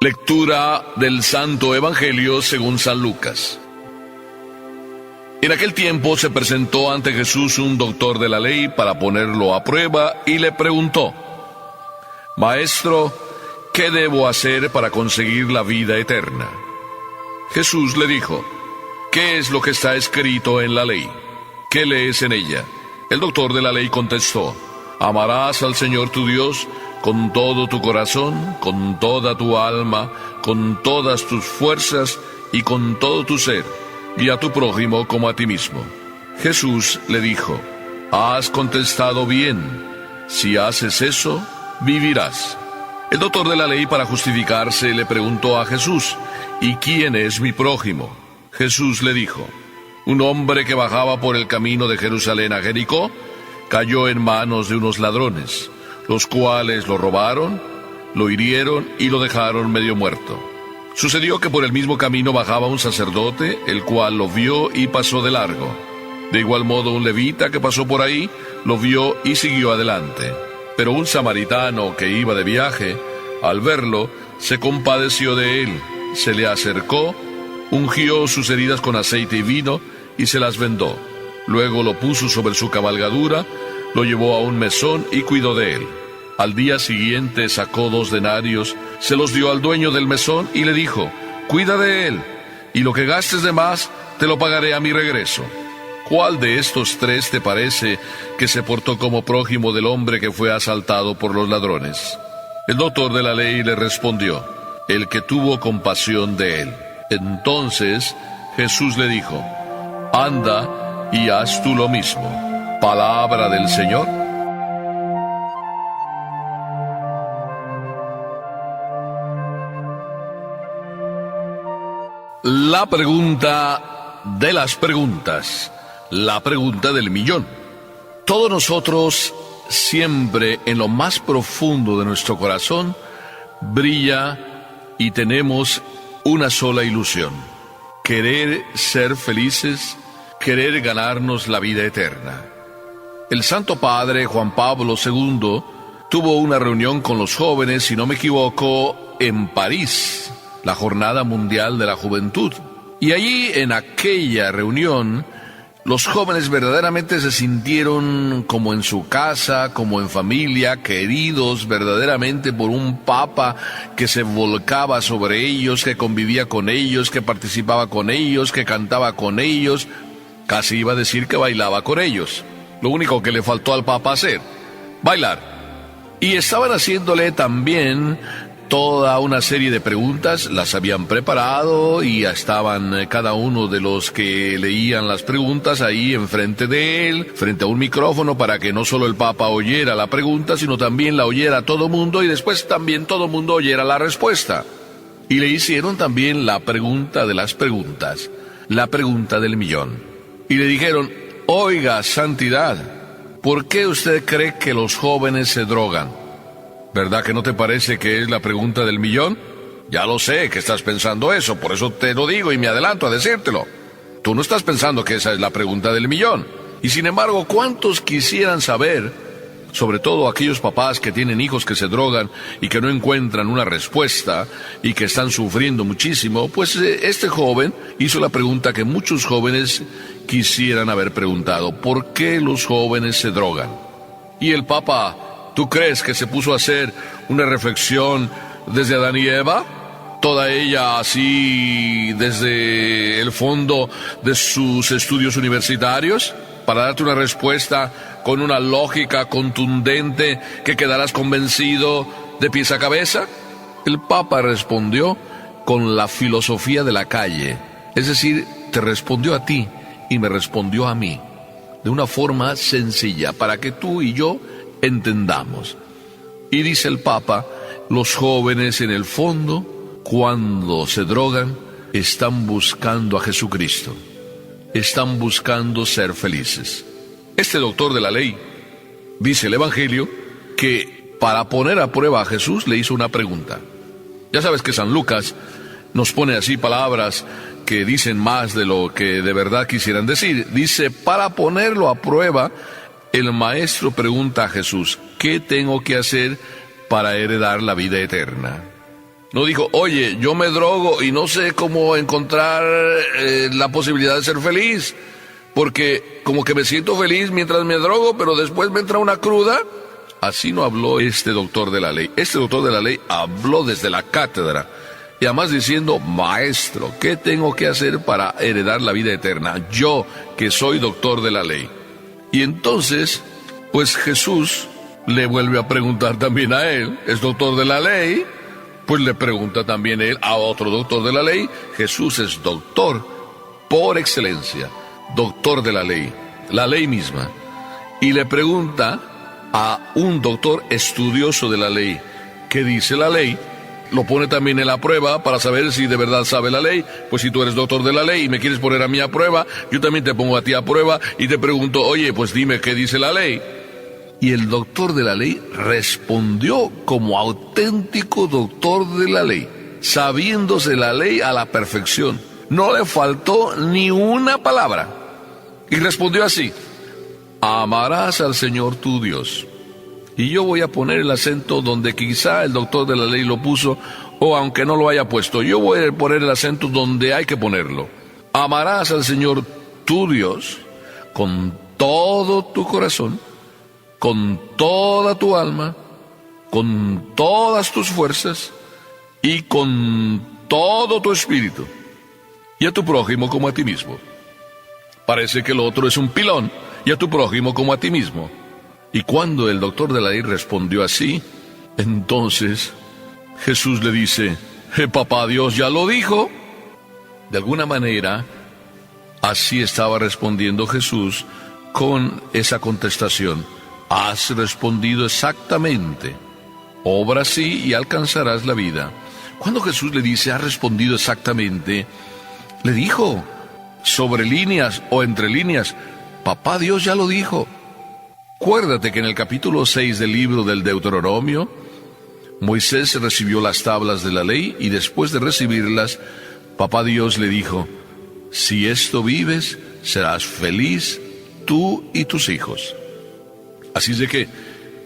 Lectura del Santo Evangelio según San Lucas. En aquel tiempo se presentó ante Jesús un doctor de la ley para ponerlo a prueba y le preguntó: Maestro, ¿qué debo hacer para conseguir la vida eterna? Jesús le dijo: ¿Qué es lo que está escrito en la ley? ¿Qué lees en ella? El doctor de la ley contestó: Amarás al Señor tu Dios con todo tu corazón, con toda tu alma, con todas tus fuerzas y con todo tu ser, y a tu prójimo como a ti mismo. Jesús le dijo: Has contestado bien. Si haces eso, vivirás. El doctor de la ley, para justificarse, le preguntó a Jesús: ¿Y quién es mi prójimo? Jesús le dijo: Un hombre que bajaba por el camino de Jerusalén a Jericó cayó en manos de unos ladrones, los cuales lo robaron, lo hirieron y lo dejaron medio muerto. Sucedió que por el mismo camino bajaba un sacerdote, el cual lo vio y pasó de largo. De igual modo un levita que pasó por ahí lo vio y siguió adelante. Pero un samaritano que iba de viaje, al verlo, se compadeció de él, se le acercó, ungió sus heridas con aceite y vino y se las vendó. Luego lo puso sobre su cabalgadura, lo llevó a un mesón y cuidó de él. Al día siguiente sacó 2 denarios, se los dio al dueño del mesón y le dijo: Cuida de él, y lo que gastes de más te lo pagaré a mi regreso. ¿Cuál de estos 3 te parece que se portó como prójimo del hombre que fue asaltado por los ladrones? El doctor de la ley le respondió: El que tuvo compasión de él. Entonces Jesús le dijo: Anda y haz tú lo mismo. Palabra del Señor. La pregunta de las preguntas, la pregunta del millón. Todos nosotros, siempre en lo más profundo de nuestro corazón, brilla y tenemos una sola ilusión: querer ser felices, querer ganarnos la vida eterna. El Santo Padre Juan Pablo II tuvo una reunión con los jóvenes, si no me equivoco, en París, la Jornada Mundial de la Juventud. Y allí, en aquella reunión, los jóvenes verdaderamente se sintieron como en su casa, como en familia, queridos verdaderamente por un Papa que se volcaba sobre ellos, que convivía con ellos, que participaba con ellos, que cantaba con ellos, casi iba a decir que bailaba con ellos. Lo único que le faltó al Papa hacer: bailar. Y estaban haciéndole también toda una serie de preguntas, las habían preparado y ya estaban cada uno de los que leían las preguntas ahí enfrente de él, frente a un micrófono, para que no solo el Papa oyera la pregunta, sino también la oyera todo mundo y después también todo mundo oyera la respuesta. Y le hicieron también la pregunta de las preguntas, la pregunta del millón. Y le dijeron: Oiga, Santidad, ¿por qué usted cree que los jóvenes se drogan? ¿Verdad que no te parece que es la pregunta del millón? Ya lo sé que estás pensando eso, por eso te lo digo y me adelanto a decírtelo. Tú no estás pensando que esa es la pregunta del millón. Y sin embargo, ¿cuántos quisieran saber, sobre todo aquellos papás que tienen hijos que se drogan y que no encuentran una respuesta y que están sufriendo muchísimo? Pues este joven hizo la pregunta que muchos jóvenes quisieran haber preguntado: ¿por qué los jóvenes se drogan? Y el Papa, ¿tú crees que se puso a hacer una reflexión desde Adán y Eva? Toda ella así desde el fondo de sus estudios universitarios, para darte una respuesta con una lógica contundente que quedarás convencido de pies a cabeza. El Papa respondió con la filosofía de la calle, es decir, te respondió a ti y me respondió a mí, de una forma sencilla para que tú y yo entendamos. Y dice el Papa: los jóvenes en el fondo, cuando se drogan, están buscando a Jesucristo, están buscando ser felices. Este doctor de la ley, dice el Evangelio, que para poner a prueba a Jesús le hizo una pregunta. Ya sabes que San Lucas nos pone así palabras que dicen más de lo que de verdad quisieran decir. Dice: para ponerlo a prueba, el maestro pregunta a Jesús: ¿qué tengo que hacer para heredar la vida eterna? No dijo, oye, yo me drogo y no sé cómo encontrar la posibilidad de ser feliz, porque como que me siento feliz mientras me drogo, pero después me entra una cruda. Así no habló este doctor de la ley. Este doctor de la ley habló desde la cátedra, y además diciendo, maestro, ¿qué tengo que hacer para heredar la vida eterna? Yo, que soy doctor de la ley. Y entonces, pues Jesús le vuelve a preguntar también a él, es doctor de la ley, pues le pregunta también él a otro doctor de la ley. Jesús es doctor por excelencia, doctor de la ley misma. Y le pregunta a un doctor estudioso de la ley, ¿qué dice la ley? Lo pone también en la prueba para saber si de verdad sabe la ley. Pues si tú eres doctor de la ley y me quieres poner a mí a prueba, yo también te pongo a ti a prueba y te pregunto, oye, pues dime qué dice la ley. Y el doctor de la ley respondió como auténtico doctor de la ley, sabiéndose la ley a la perfección. No le faltó ni una palabra. Y respondió así, amarás al Señor tu Dios. Y yo voy a poner el acento donde quizá el doctor de la ley lo puso, o aunque no lo haya puesto, yo voy a poner el acento donde hay que ponerlo. Amarás al Señor tu Dios con todo tu corazón, con toda tu alma, con todas tus fuerzas y con todo tu espíritu, y a tu prójimo como a ti mismo. Parece que el otro es un pilón, y a tu prójimo como a ti mismo. Y cuando el doctor de la ley respondió así, entonces Jesús le dice, papá Dios ya lo dijo. De alguna manera, así estaba respondiendo Jesús con esa contestación. Has respondido exactamente. Obra así y alcanzarás la vida. Cuando Jesús le dice, has respondido exactamente, le dijo, sobre líneas o entre líneas, papá Dios ya lo dijo. Acuérdate que en el capítulo 6 del libro del Deuteronomio, Moisés recibió las tablas de la ley y después de recibirlas, papá Dios le dijo, si esto vives, serás feliz tú y tus hijos. Así es de que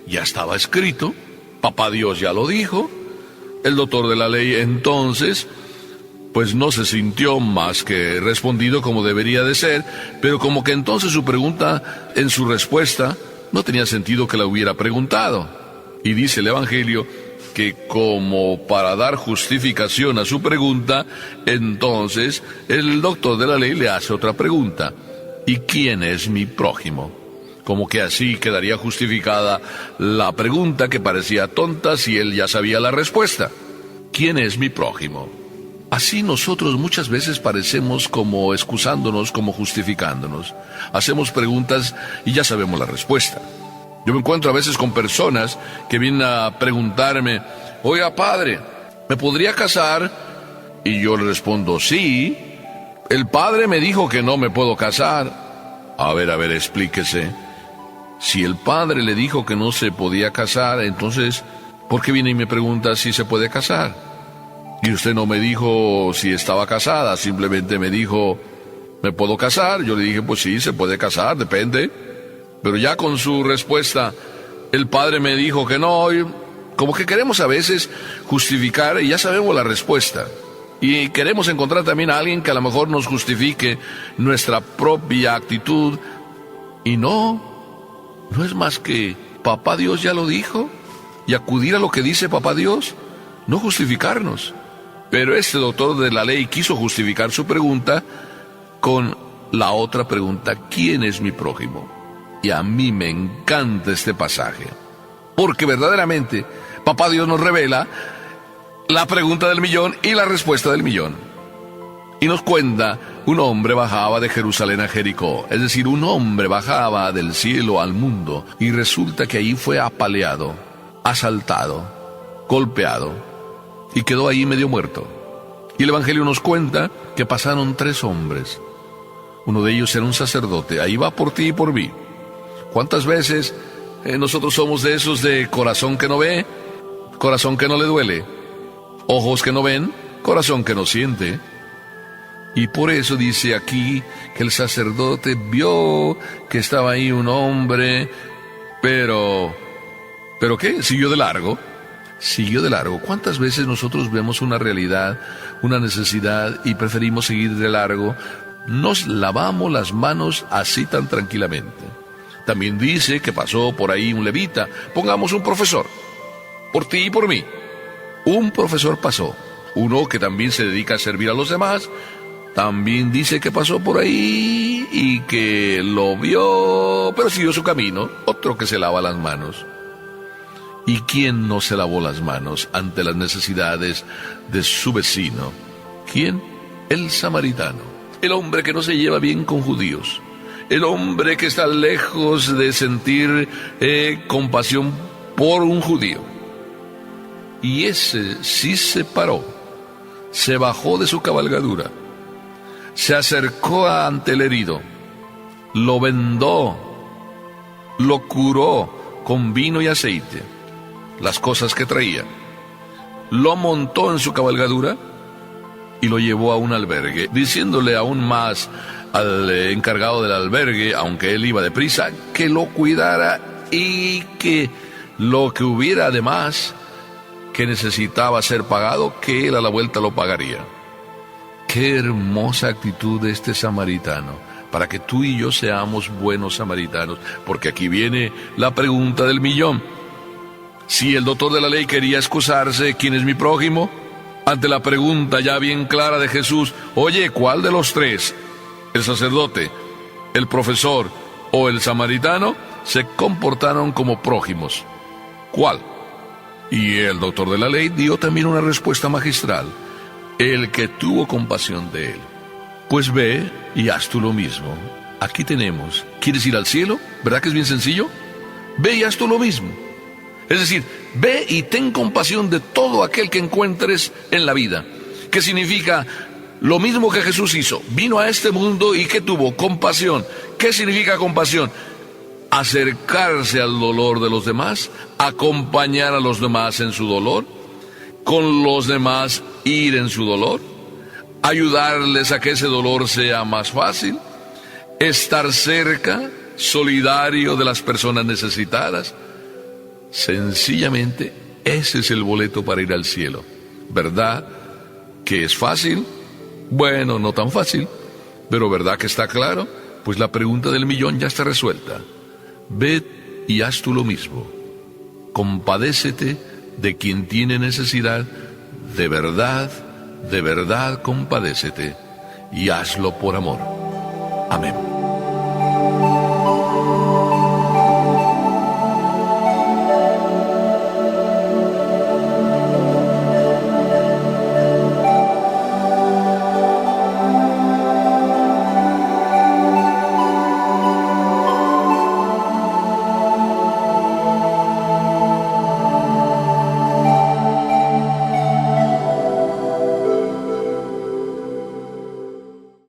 ya estaba escrito, papá Dios ya lo dijo. El doctor de la ley entonces, pues no se sintió más que respondido como debería de ser, pero como que entonces su pregunta, en su respuesta, no tenía sentido que la hubiera preguntado. Y dice el Evangelio que como para dar justificación a su pregunta, entonces el doctor de la ley le hace otra pregunta. ¿Y quién es mi prójimo? Como que así quedaría justificada la pregunta que parecía tonta si él ya sabía la respuesta. ¿Quién es mi prójimo? Así nosotros muchas veces parecemos como excusándonos, como justificándonos. Hacemos preguntas y ya sabemos la respuesta. Yo me encuentro a veces con personas que vienen a preguntarme, oiga padre, ¿me podría casar? Y yo le respondo, sí. El padre me dijo que no me puedo casar. A ver, explíquese. Si el padre le dijo que no se podía casar, entonces, ¿por qué viene y me pregunta si se puede casar? Y usted no me dijo si estaba casada, simplemente me dijo, ¿me puedo casar? Yo le dije, pues sí, se puede casar, depende. Pero ya con su respuesta, el padre me dijo que no, y como que queremos a veces justificar y ya sabemos la respuesta. Y queremos encontrar también a alguien que a lo mejor nos justifique nuestra propia actitud. Y no es más que papá Dios ya lo dijo, y acudir a lo que dice papá Dios, no justificarnos. Pero este doctor de la ley quiso justificar su pregunta con la otra pregunta, ¿quién es mi prójimo? Y a mí me encanta este pasaje, porque verdaderamente papá Dios nos revela la pregunta del millón y la respuesta del millón. Y nos cuenta, un hombre bajaba de Jerusalén a Jericó, es decir, un hombre bajaba del cielo al mundo, y resulta que ahí fue apaleado, asaltado, golpeado, y quedó ahí medio muerto. Y el Evangelio nos cuenta que pasaron 3 hombres. Uno de ellos era un sacerdote. Ahí va por ti y por mí. ¿Cuántas veces nosotros somos de esos de corazón que no ve, corazón que no le duele, ojos que no ven, corazón que no siente? Y por eso dice aquí que el sacerdote vio que estaba ahí un hombre, pero ¿qué? Siguió de largo. siguió de largo. ¿Cuántas veces nosotros vemos una realidad, una necesidad y preferimos seguir de largo? Nos lavamos las manos así tan tranquilamente. También dice que pasó por ahí un levita. Pongamos un profesor, por ti y por mí. Un profesor pasó, uno que también se dedica a servir a los demás. También dice que pasó por ahí y que lo vio, pero siguió su camino. Otro que se lava las manos. ¿Y quién no se lavó las manos ante las necesidades de su vecino? ¿Quién? El samaritano. El hombre que no se lleva bien con judíos. El hombre que está lejos de sentir compasión por un judío. Y ese sí se paró. Se bajó de su cabalgadura. Se acercó ante el herido. Lo vendó. Lo curó con vino y aceite. Las cosas que traía. Lo montó en su cabalgadura y lo llevó a un albergue, diciéndole aún más al encargado del albergue, aunque él iba deprisa, que lo cuidara y que lo que hubiera además que necesitaba ser pagado, que él a la vuelta lo pagaría. Qué hermosa actitud de este samaritano, para que tú y yo seamos buenos samaritanos, porque aquí viene la pregunta del millón. Si el doctor de la ley quería excusarse, ¿quién es mi prójimo? Ante la pregunta ya bien clara de Jesús, oye, ¿cuál de los tres, el sacerdote, el profesor o el samaritano, se comportaron como prójimos? ¿Cuál? Y el doctor de la ley dio también una respuesta magistral, el que tuvo compasión de él. Pues ve y haz tú lo mismo. Aquí tenemos, ¿quieres ir al cielo? ¿Verdad que es bien sencillo? Ve y haz tú lo mismo. Es decir, ve y ten compasión de todo aquel que encuentres en la vida. ¿Qué significa? Lo mismo que Jesús hizo. Vino a este mundo y ¿qué tuvo? Compasión. ¿Qué significa compasión? Acercarse al dolor de los demás, acompañar a los demás en su dolor, con los demás ir en su dolor, ayudarles a que ese dolor sea más fácil, estar cerca, solidario de las personas necesitadas. Sencillamente, ese es el boleto para ir al cielo. ¿Verdad que es fácil? Bueno, no tan fácil, pero ¿verdad que está claro? Pues la pregunta del millón ya está resuelta. Ve y haz tú lo mismo. Compadécete de quien tiene necesidad. De verdad compadécete y hazlo por amor. Amén.